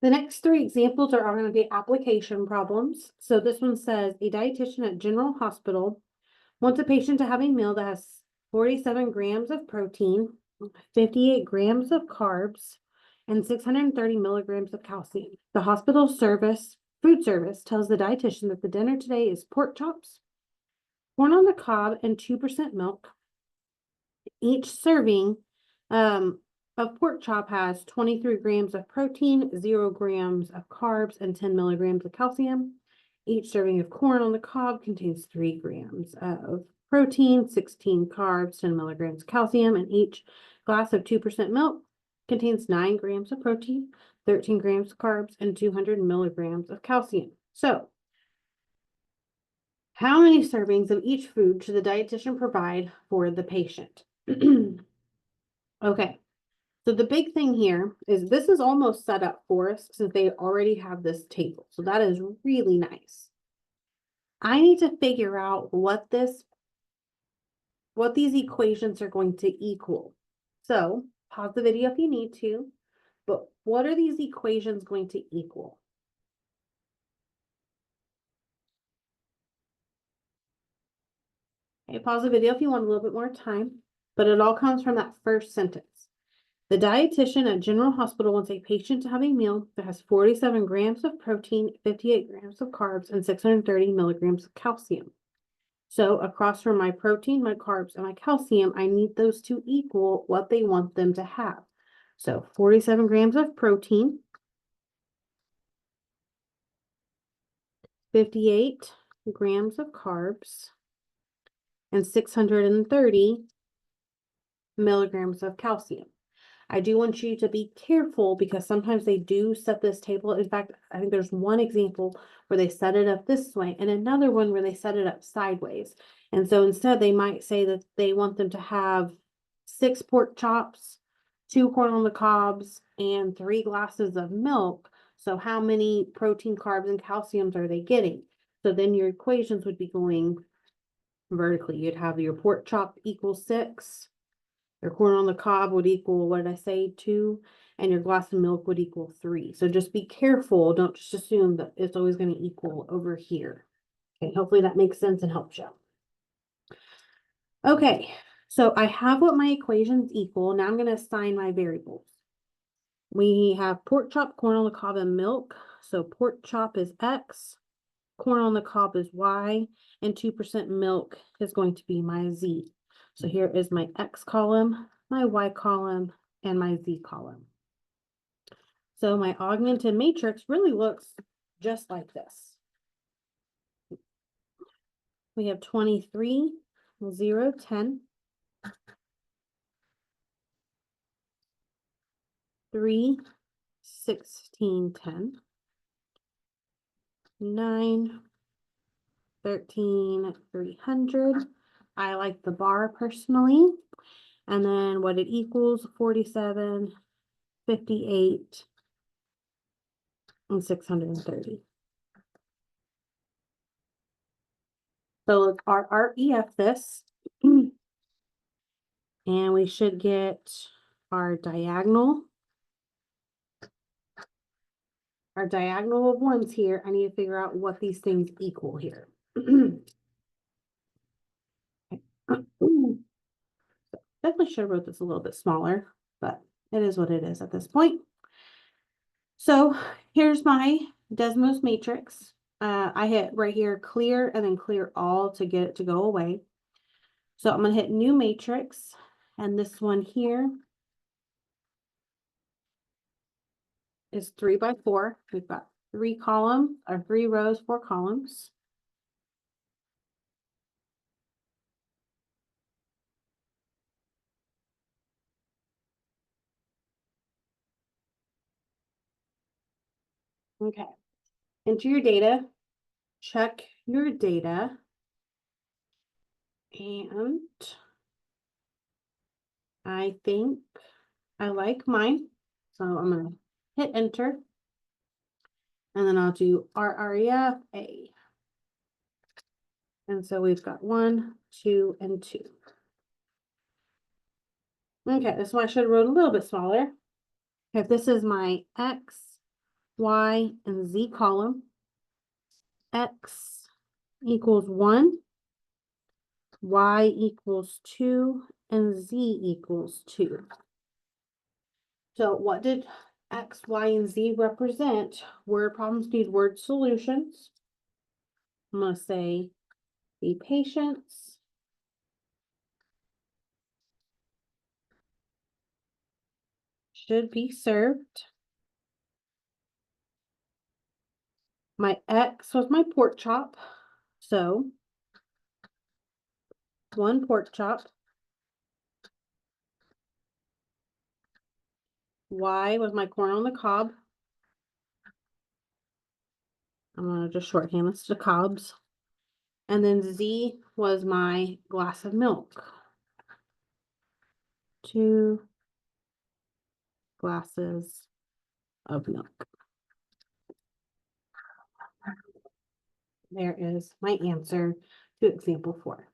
The next three examples are all going to be application problems. So this one says a dietitian at General Hospital wants a patient to have a meal that has 47 grams of protein, 58 grams of carbs, and 630 milligrams of calcium. The hospital food service tells the dietitian that the dinner today is pork chops, corn on the cob, and 2% milk. Each serving of pork chop has 23 grams of protein, 0 grams of carbs, and 10 milligrams of calcium. Each serving of corn on the cob contains 3 grams of protein, 16 carbs, 10 milligrams of calcium, and each glass of 2% milk contains 9 grams of protein, 13 grams of carbs, and 200 milligrams of calcium. So, how many servings of each food should the dietitian provide for the patient? Okay, so the big thing here is this is almost set up for us since they already have this table. So that is really nice. I need to figure out what these equations are going to equal. So pause the video if you need to, but what are these equations going to equal? Okay, pause the video if you want a little bit more time, but it all comes from that first sentence. The dietitian at General Hospital wants a patient to have a meal that has 47 grams of protein, 58 grams of carbs, and 630 milligrams of calcium. So across from my protein, my carbs, and my calcium, I need those to equal what they want them to have. So 47 grams of protein, 58 grams of carbs, and 630 milligrams of calcium. I do want you to be careful because sometimes they do set this table. In fact, I think there's one example where they set it up this way and another one where they set it up sideways. And so instead they might say that they want them to have 6 pork chops, 2 corn on the cobs, and 3 glasses of milk. So how many protein, carbs, and calciums are they getting? So then your equations would be going vertically. You'd have your pork chop equals 6. Your corn on the cob would equal, what did I say, 2, and your glass of milk would equal 3. So just be careful. Don't just assume that it's always going to equal over here. Okay, hopefully that makes sense and helps you. Okay, so I have what my equations equal. Now I'm going to assign my variables. We have pork chop, corn on the cob, and milk. So pork chop is X, corn on the cob is Y, and 2% milk is going to be my Z. So here is my X column, my Y column, and my Z column. So my augmented matrix really looks just like this. We have 23, 0, 10, 3, 16, 10, 9, 13, 300. I like the bar personally. And then what it equals, 47, 58, and 630. So let's RREF this. And we should get our diagonal. Our diagonal of ones here. I need to figure out what these things equal here. Definitely should have wrote this a little bit smaller, but it is what it is at this point. So here's my Desmos matrix. I hit right here clear and then clear all to get it to go away. So I'm going to hit new matrix, and this one here is 3 by 4. We've got 3 columns or 3 rows, 4 columns. Okay. Enter your data, check your data, and I think I like mine. So I'm going to hit enter, and then I'll do RREF A. And so we've got 1, 2, and 2. Okay, this one I should have wrote a little bit smaller. If this is my X, Y, and Z column. X equals 1, Y equals 2, and Z equals 2. So what did X, Y, and Z represent? Word problems need word solutions. I'm going to say the patients should be served. My X was my pork chop. So 1 pork chop. Y was my corn on the cob. I'm going to just shorthand this to cobs. And then Z was my glass of milk. 2 glasses of milk. There is my answer to example 4.